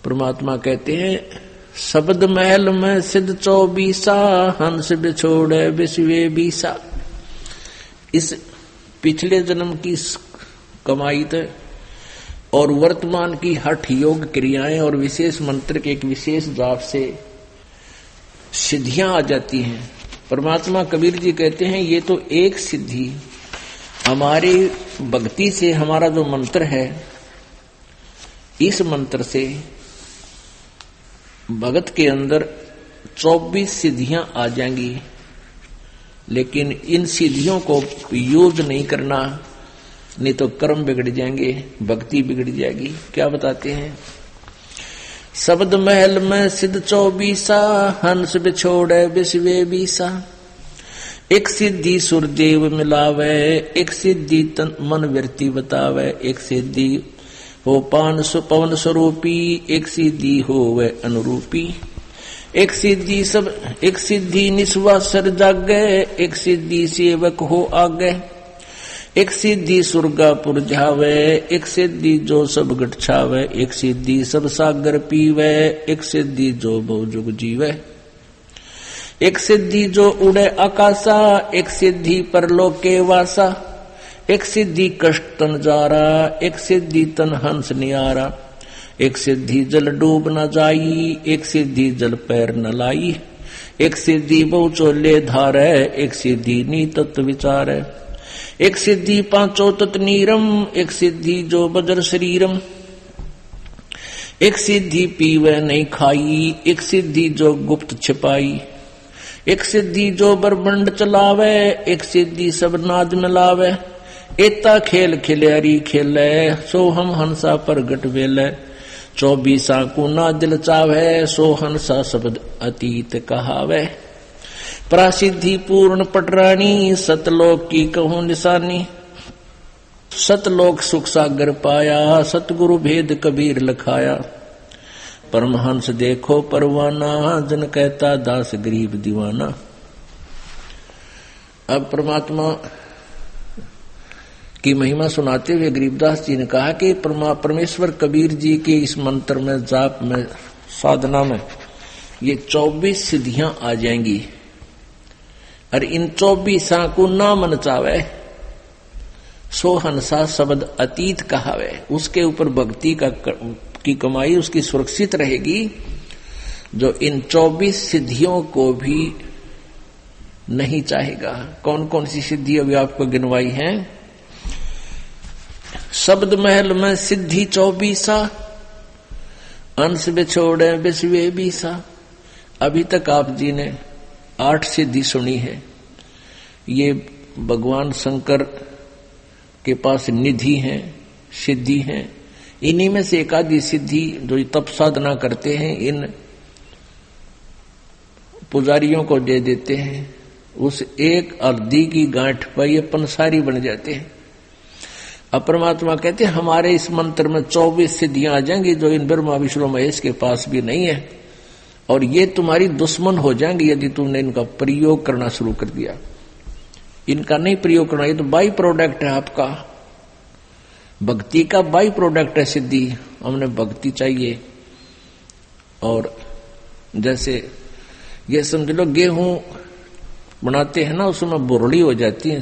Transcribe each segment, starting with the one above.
परमात्मा कहते हैं शब्द महल में सिद्ध 24 हंस बिछोड़े विश्वे 20। इस पिछले जन्म की कमाई और वर्तमान की हठ योग क्रियाएं और विशेष मंत्र के एक विशेष जाप से सिद्धियां आ जाती हैं। परमात्मा कबीर जी कहते हैं ये तो एक सिद्धि हमारी भक्ति से, हमारा जो मंत्र है इस मंत्र से भगत के अंदर 24 सिद्धियां आ जाएंगी, लेकिन इन सिद्धियों को यूज नहीं करना, नहीं तो कर्म बिगड़ जाएंगे, भक्ति बिगड़ जाएगी। क्या बताते हैं? शब्द महल में सिद्ध 24 हंस बिछोड़े विश्वे 20। एक सिद्धि सुरदेव मिलावे, एक सिद्धि तन मन वृत्ति बतावे, एक सिद्धि हो पवन स्वरूपी, एक सिद्धि हो वह अनुरूपी। एक सिद्धि निस्वा सर जागे, एक सिद्धि सेवक हो आगे, एक सिद्धि सुरगापुर जावे, एक सिद्धि जो सब गट छावे, एक सिद्धि सब सागर पीवे, एक सिद्धि जो बहुजुग जीवे। एक सिद्धि जो उड़े आकाशा, एक सिद्धि परलोक के वासा, एक सिद्धि कष्ट तन जारा, एक सिद्धि तन हंस नियारा, एक सिद्धि जल डूब न जाई, एक सिद्धि जल पैर न लाई, एक सिद्धि बहु चोले धारे, एक सिद्धि नी तत्व विचारे, एक सिद्धि पांचों तत् नीरम, एक सिद्धि जो बजर शरीरम, एक सिद्धि पीवे नहीं खाई, एक सिद्धि जो गुप्त छिपाई, एक सिद्धि जो बरबंड चलावे, एक सिद्धि सब नाद मिलावे, एता खेल खिलहरी खेले, सो हम हंसा प्रगट वेले, 24 को ना दिल चावे, सो हंसा शब्द अतीत कहावे। प्रासिद्धि पूर्ण पटरानी, सतलोक की कहूं निशानी, सतलोक सुख सागर पाया, सतगुरु भेद कबीर लखाया। परमहंस देखो परवाना, जन कहता दास गरीब दीवाना। अब परमात्मा की महिमा सुनाते हुए गरीबदास जी ने कहा कि परमेश्वर कबीर जी के इस मंत्र में, जाप में, साधना में ये 24 सिद्धियां आ जाएंगी, और इन 24 को ना मन चावे, सो हंसा शब्द अतीत कहावे। उसके ऊपर भक्ति की कमाई उसकी सुरक्षित रहेगी, जो इन 24 सिद्धियों को भी नहीं चाहेगा। कौन कौन सी सिद्धि अभी आपको गिनवाई है? शब्द महल में सिद्धि 24, अंश बिछोड़े विश्वे 20। अभी तक आप जी ने 8 सिद्धि सुनी है। ये भगवान शंकर के पास निधि है, सिद्धि है। इन्हीं में से एक आधी सिद्धि जो तप साधना करते हैं इन पुजारियों को दे देते हैं। उस एक अर्धी की गांठ पर ये पंसारी बन जाते हैं। अब परमात्मा कहते हैं हमारे इस मंत्र में 24 सिद्धियां आ जाएंगी जो इन ब्रह्मा विष्णु महेश के पास भी नहीं है, और ये तुम्हारी दुश्मन हो जाएंगी यदि तुमने इनका प्रयोग करना शुरू कर दिया। इनका नहीं प्रयोग करना, ये तो बाई प्रोडक्ट है आपका, भक्ति का बाई प्रोडक्ट है सिद्धि। हमने भक्ति चाहिए। और जैसे ये समझ लो गेहूं बनाते हैं ना, उसमें बुरड़ी हो जाती है,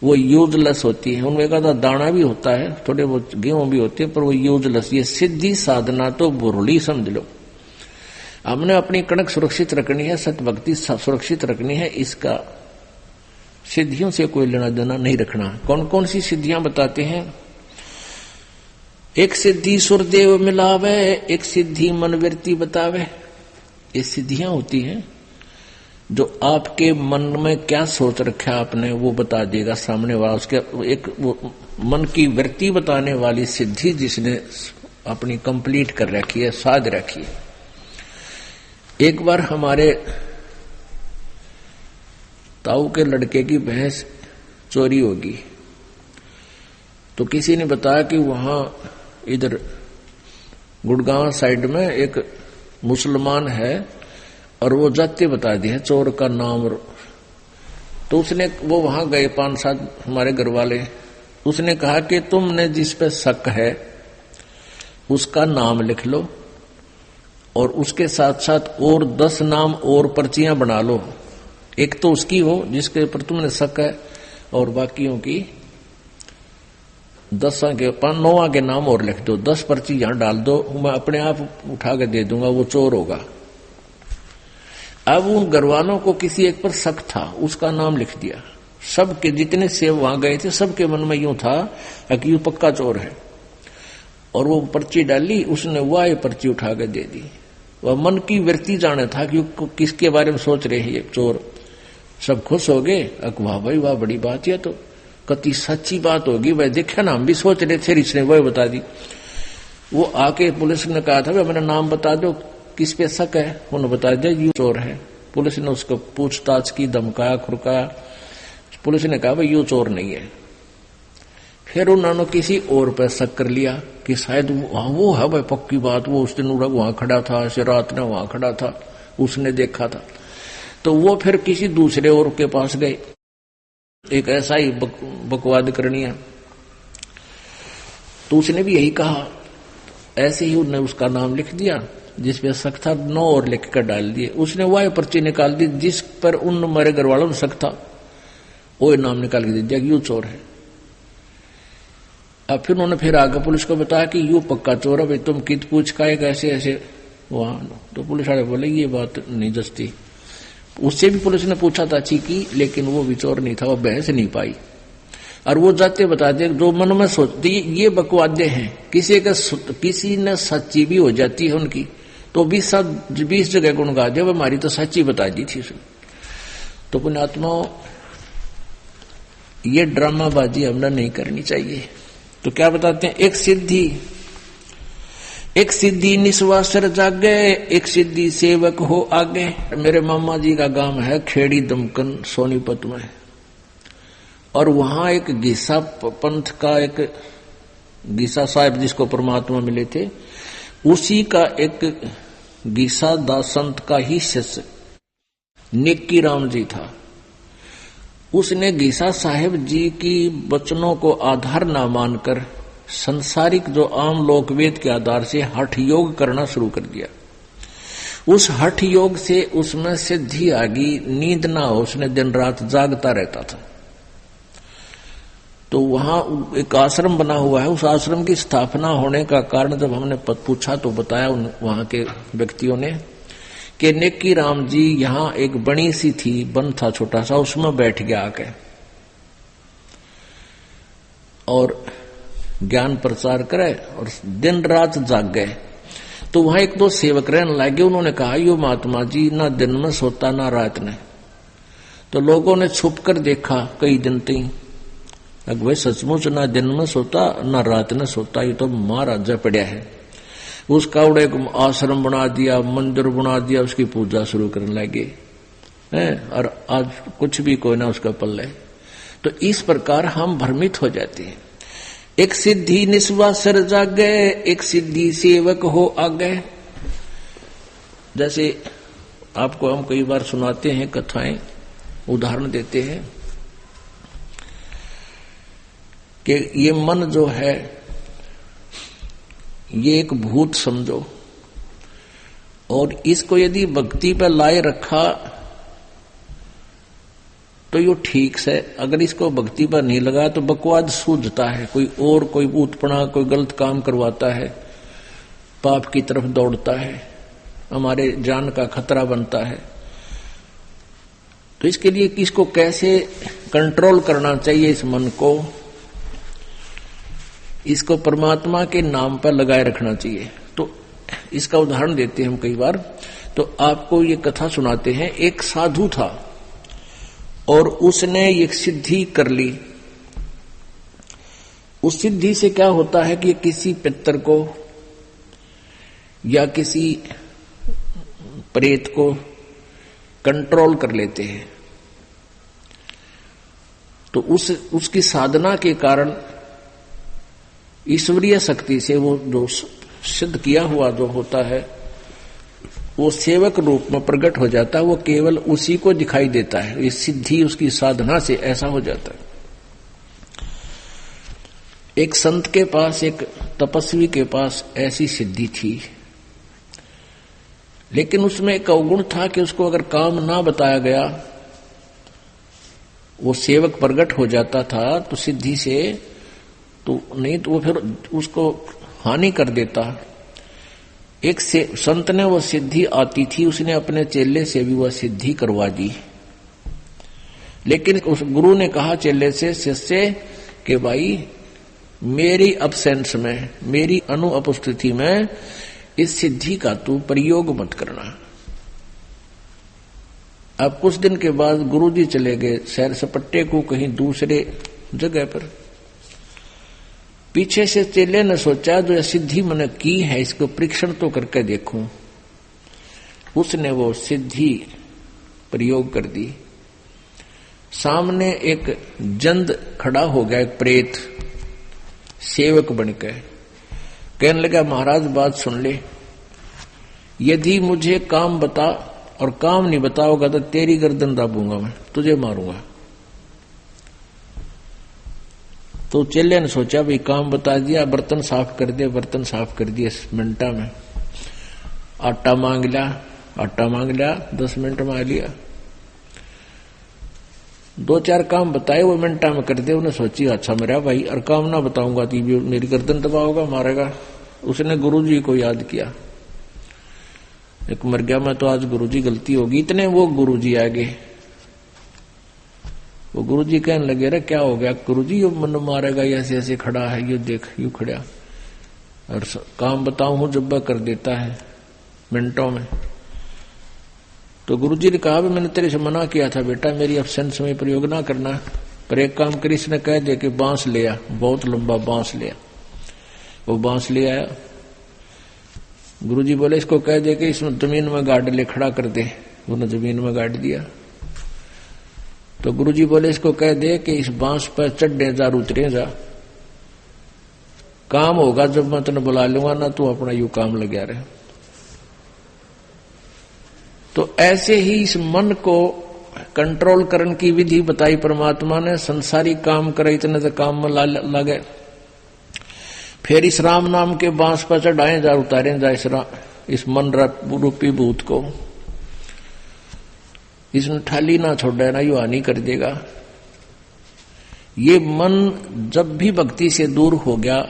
वो यूजलेस होती है। उनमें का दाना भी होता है, थोड़े बहुत गेहूं भी होते हैं, पर वो यूजलेस। ये सिद्धि साधना तो बुरड़ी समझ लो। हमने अपनी कणक सुरक्षित रखनी है, सत भक्ति सुरक्षित रखनी है, इसका सिद्धियों से कोई लेना देना नहीं रखना। कौन कौन सी सिद्धियां बताते हैं? एक सिद्धि सुरदेव मिलावे, एक सिद्धि मनवृत्ति बतावे। ये सिद्धियां होती हैं जो आपके मन में क्या सोच रखा आपने वो बता देगा सामने वाला। उसके एक वो मन की वृत्ति बताने वाली सिद्धि जिसने अपनी कंप्लीट कर रखी है, साध रखी है। एक बार हमारे ताऊ के लड़के की भैंस चोरी होगी, तो किसी ने बताया कि वहां इधर गुड़गांव साइड में एक मुसलमान है और वो जाति बता दी है चोर का नाम। तो उसने वो वहां गए 5-7 हमारे घर वाले, उसने कहा कि तुमने जिस पे शक है उसका नाम लिख लो और उसके साथ साथ और 10 नाम और पर्चियां बना लो। एक तो उसकी हो जिसके ऊपर तुमने शक है, और बाकियों की 10 के 9 के नाम और लिख दो। 10 पर्ची यहां डाल दो, मैं अपने आप उठा के दे दूंगा, वो चोर होगा। अब उन घरवालों को किसी एक पर शक था, उसका नाम लिख दिया। सबके जितने सेव वहां गए थे सबके मन में यूं था कि यू पक्का चोर है, और वो पर्ची डाली, उसने वह पर्ची उठा के दे दी। वह मन की वृत्ति जाने था कि किसके बारे में सोच रहे हैं ये चोर। सब खुश हो गए, वाह भाई वाह, बड़ी बात है, तो कति सच्ची बात होगी। वह देखा ना, हम भी सोच रहे थे, इसने वह बता दी। वो आके पुलिस ने कहा था, मेरा नाम बता दो, किस पे शक है। उन्होंने बता दिया यू चोर है। पुलिस ने उसको पूछताछ की, धमकाया, खुरकाया। पुलिस ने कहा भाई यू चोर नहीं है। फिर उन्होंने किसी और पर शक कर लिया कि शायद वो है भाई, पक्की बात, वो उस दिन वहां खड़ा था, ऐसे रात ने वहां खड़ा था, उसने देखा था। तो वो फिर किसी दूसरे और के पास गए, एक ऐसा ही बकवाद करनी है। तो उसने भी यही कहा। ऐसे ही उन्होंने उसका नाम लिख दिया, जिसपे शक था, 9 और लिख कर डाल दिए। उसने वह पर्ची निकाल दी जिस पर उन हमारे घर वालों ने शक था, वो नाम निकाल के दे दिया कि यू चोर है। अब फिर उन्होंने फिर आगे पुलिस को बताया कि यू पक्का चोर है भाई, तुम कित पूछ का ऐसे ऐसे वहां। तो पुलिस वाले बोले ये बात नहीं जस्ती। उससे भी पुलिस ने पूछा था चीकी, लेकिन वो भी चोर नहीं था, वो बहस नहीं पाई। और वो जाते बता दे, जो मन में सोचते ये बकवादे हैं। किसी ने सच्ची भी हो जाती है उनकी, तो 20 जगह गुण गा दे, हमारी तो सच्ची बता दी थी। तो पुण्यात्माओं, ये ड्रामाबाजी हमने नहीं करनी चाहिए। तो क्या बताते हैं, एक सिद्धि निस्वासर जागे, एक सिद्धि सेवक हो आगे। मेरे मामा जी का गांव है खेड़ी दमकन सोनीपत में, और वहां एक गीसा पंथ का एक गीसा साहब जिसको परमात्मा मिले थे, उसी का एक गीसा दास संत का ही शिष्य नेकी राम जी था। उसने गीसा साहेब जी की वचनों को आधार न मानकर संसारिक जो आम लोक वेद के आधार से हठ योग करना शुरू कर दिया। उस हठ योग से उसमें सिद्धि आ गई, नींद ना हो, उसने दिन रात जागता रहता था। तो वहां एक आश्रम बना हुआ है। उस आश्रम की स्थापना होने का कारण जब हमने पूछा तो बताया वहां के व्यक्तियों ने कि नेकी राम जी यहां एक बनी सी थी, वन था छोटा सा, उसमें बैठ गया आके और ज्ञान प्रचार करे और दिन रात जाग गए। तो वहां एक दो सेवक रहने लगे। उन्होंने कहा यो महात्मा जी ना दिन में सोता ना रात में। तो लोगों ने छुप कर देखा कई दिन तक, भाई सचमुच ना दिन में सोता ना रात में सोता, ये तो महाराजा पड़ा है। उसका उड़े आश्रम बना दिया, मंदिर बना दिया, उसकी पूजा शुरू करने लगे हैं, और आज कुछ भी कोई ना उसका पल्ले। तो इस प्रकार हम भ्रमित हो जाते हैं। एक सिद्धि निस्वासर जागे, एक सिद्धि सेवक हो आगे। जैसे आपको हम कई बार सुनाते हैं कथाएं, उदाहरण देते हैं कि ये मन जो है ये एक भूत समझो, और इसको यदि भक्ति पर लाए रखा तो ये ठीक से, अगर इसको भक्ति पर नहीं लगा तो बकवाद सूझता है, कोई भूतपना, कोई गलत काम करवाता है, पाप की तरफ दौड़ता है, हमारे जान का खतरा बनता है। तो इसके लिए किसको कैसे कंट्रोल करना चाहिए इस मन को, इसको परमात्मा के नाम पर लगाए रखना चाहिए। तो इसका उदाहरण देते हैं हम कई बार। तो आपको ये कथा सुनाते हैं। एक साधु था और उसने एक सिद्धि कर ली। उस सिद्धि से क्या होता है कि किसी पितर को या किसी प्रेत को कंट्रोल कर लेते हैं। तो उसकी साधना के कारण ईश्वरीय शक्ति से वो जो सिद्ध किया हुआ जो होता है वो सेवक रूप में प्रकट हो जाता है। वो केवल उसी को दिखाई देता है। ये सिद्धि उसकी साधना से ऐसा हो जाता है। एक संत के पास, एक तपस्वी के पास ऐसी सिद्धि थी लेकिन उसमें एक अवगुण था कि उसको अगर काम ना बताया गया, वो सेवक प्रगट हो जाता था तो सिद्धि से, तो नहीं तो वो फिर उसको हानि कर देता। एक से संत ने वो सिद्धि आती थी, उसने अपने चेले से भी वह सिद्धि करवा दी। लेकिन उस गुरु ने कहा चेले से, शिष्य कि भाई मेरी अब्सेंस में, मेरी अनुपस्थिति में इस सिद्धि का तू प्रयोग मत करना। अब कुछ दिन के बाद गुरुजी चले गए सैर सपट्टे को कहीं दूसरे जगह पर। पीछे से चेले ने सोचा जो यह सिद्धि मैंने की है इसको परीक्षण तो करके देखूं। उसने वो सिद्धि प्रयोग कर दी। सामने एक जंद खड़ा हो गया, एक प्रेत सेवक बनकर कहने लगा, महाराज बात सुन ले, यदि मुझे काम बता और काम नहीं बताओगा तो तेरी गर्दन दाबूंगा, मैं तुझे मारूंगा। तो चेले ने सोचा भाई काम बता दिया, बर्तन साफ कर दिया, बर्तन साफ कर दिए मिनटा में। आटा मांग लिया 10 मिनट में आ लिया। 2-4 काम बताए वो मिनटा में कर दे। उन्हें सोची अच्छा मेरा भाई, और काम ना बताऊंगा तो मेरी गर्दन दबाओगा, मारेगा। उसने गुरुजी को याद किया, एक मर गया मैं तो आज गुरुजी गलती होगी। इतने वो गुरुजी आ गए। वो गुरुजी कहने लगे, अरे क्या हो गया गुरुजी, ये मन मारेगा, ऐसे ऐसे खड़ा है, ये देख यूं खड़ा, और काम बताऊं हूं जब कर देता है मिनटों में। तो गुरुजी ने कहा, मैंने तेरे से मना किया था बेटा, मेरी एब्सेंस में प्रयोग ना करना। पर एक काम करी, इसने कह दे कि बांस ले आ, बहुत लंबा बांस ले आ। वो बांस ले आया। गुरुजी बोले इसको कह दे कि इसमें जमीन में गाड़ ले, खड़ा कर दे। उन्होंने जमीन में गाड़ दिया। तो गुरुजी बोले इसको कह दे कि इस बांस पर चढ़े जा, उतरे जा, काम होगा जब मैं तेने बुला लूंगा ना, तू अपना यू काम लगा रहे। तो ऐसे ही इस मन को कंट्रोल करने की विधि बताई परमात्मा ने। संसारी काम करे इतने से काम में लगे, फिर इस राम नाम के बांस पर चढ़ाए जा, उतारे जा इस मन रूपी भूत को। इसमें ठाली ना छोड़े ना, यू हानि कर देगा। ये मन जब भी भक्ति से दूर हो गया,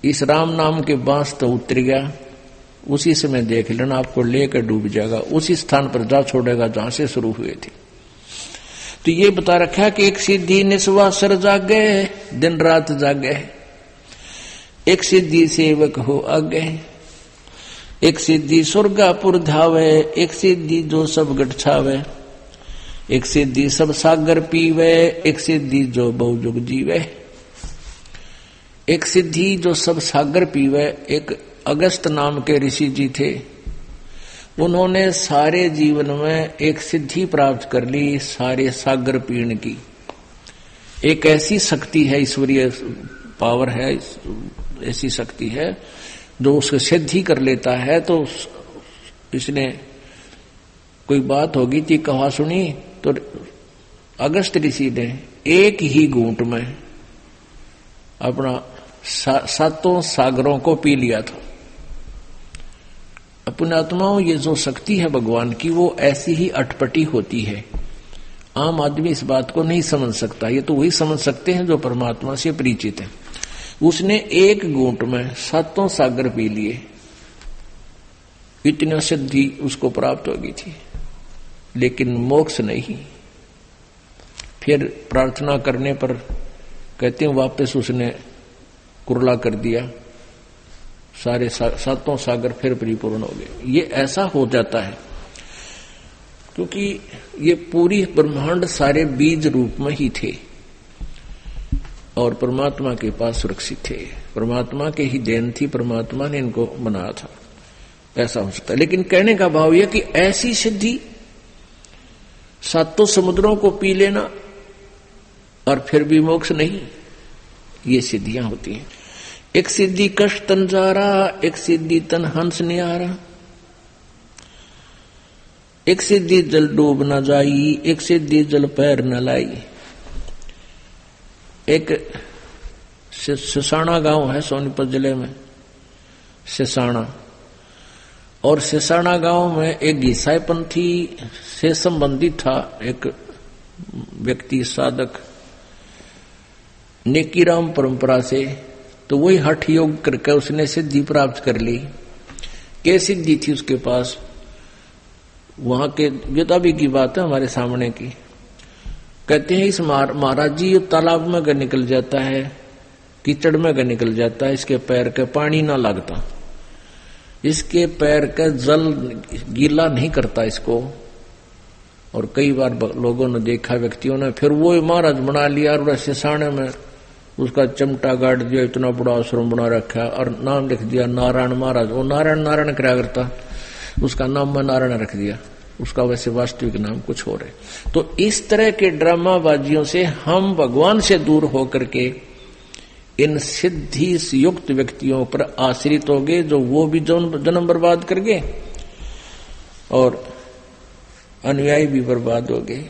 इस राम नाम के बांस तो उतर गया, उसी समय देख लेना आपको लेकर डूब जाएगा, उसी स्थान पर जा छोड़ेगा जहां से शुरू हुए थे। तो ये बता रखा कि एक सिद्धि निस्वासर जागे, दिन रात जागे, एक सिद्धि सेवक हो आगे, एक सिद्धि स्वर्गापुर धावे, एक सिद्धि जो सब गठ छावे, एक सिद्धि सब सागर पीवे, एक सिद्धि जो बहुजुग जीवे। एक सिद्धि जो सब सागर पीवे, एक अगस्त नाम के ऋषि जी थे, उन्होंने सारे जीवन में एक सिद्धि प्राप्त कर ली, सारे सागर पीण की। एक ऐसी शक्ति है, ईश्वरीय पावर है, ऐसी शक्ति है जो उसको सिद्धि कर लेता है। तो इसने कोई बात होगी थी, कहा सुनी, तो अगस्त ऋषि ने एक ही घूंट में अपना 7 सागरों को पी लिया था। अपने आत्माओं, ये जो शक्ति है भगवान की, वो ऐसी ही अटपटी होती है। आम आदमी इस बात को नहीं समझ सकता, ये तो वही समझ सकते हैं जो परमात्मा से परिचित है। उसने एक घूंट में 7 सागर पी लिए, इतनी सिद्धि उसको प्राप्त हो गई थी, लेकिन मोक्ष नहीं। फिर प्रार्थना करने पर कहते हैं वापस उसने कुरला कर दिया, सारे 7 सागर फिर परिपूर्ण हो गए। ये ऐसा हो जाता है क्योंकि ये पूरी ब्रह्मांड सारे बीज रूप में ही थे और परमात्मा के पास सुरक्षित थे, परमात्मा के ही देन थी, परमात्मा ने इनको बनाया था। ऐसा हो सकता है। लेकिन कहने का भाव यह कि ऐसी सिद्धि 7 समुद्रों को पी लेना और फिर भी मोक्ष नहीं, ये सिद्धियां होती हैं। एक सिद्धि कष्ट तन जारा, एक सिद्धि तन हंस निहारा, एक सिद्धि जल डूब न जाई, एक सिद्धि जल पैर न लाई। एक सिसाना गांव है सोनीपत जिले में, सिसाना, और सिसाना गांव में एक ईसाई पंथी से संबंधित था एक व्यक्ति, साधक, नेकीराम परंपरा से। तो वही हठ योग करके उसने सिद्धि प्राप्त कर ली। क्या सिद्धि थी उसके पास? वहां के वेदाबी की बात है हमारे सामने की। कहते हैं इस महाराज जी तालाब में का निकल जाता है, कीचड़ में का निकल जाता है, इसके पैर के पानी ना लगता, इसके पैर का जल गीला नहीं करता इसको। और कई बार लोगों ने देखा, व्यक्तियों ने, फिर वो महाराज बना लिया और सिसाने में उसका चमटा गाड़ दिया, इतना बड़ा आश्रम बना रखा और नाम लिख दिया नारायण महाराज। वो नारायण नारायण क्या करता, उसका नाम मैं नारायण रख दिया, उसका वैसे वास्तविक नाम कुछ और है। तो इस तरह के ड्रामाबाजियों से हम भगवान से दूर होकर के इन सिद्धि युक्त व्यक्तियों पर आश्रित हो गए, जो वो भी जन्म बर्बाद कर गए और अनुयायी भी बर्बाद हो गए।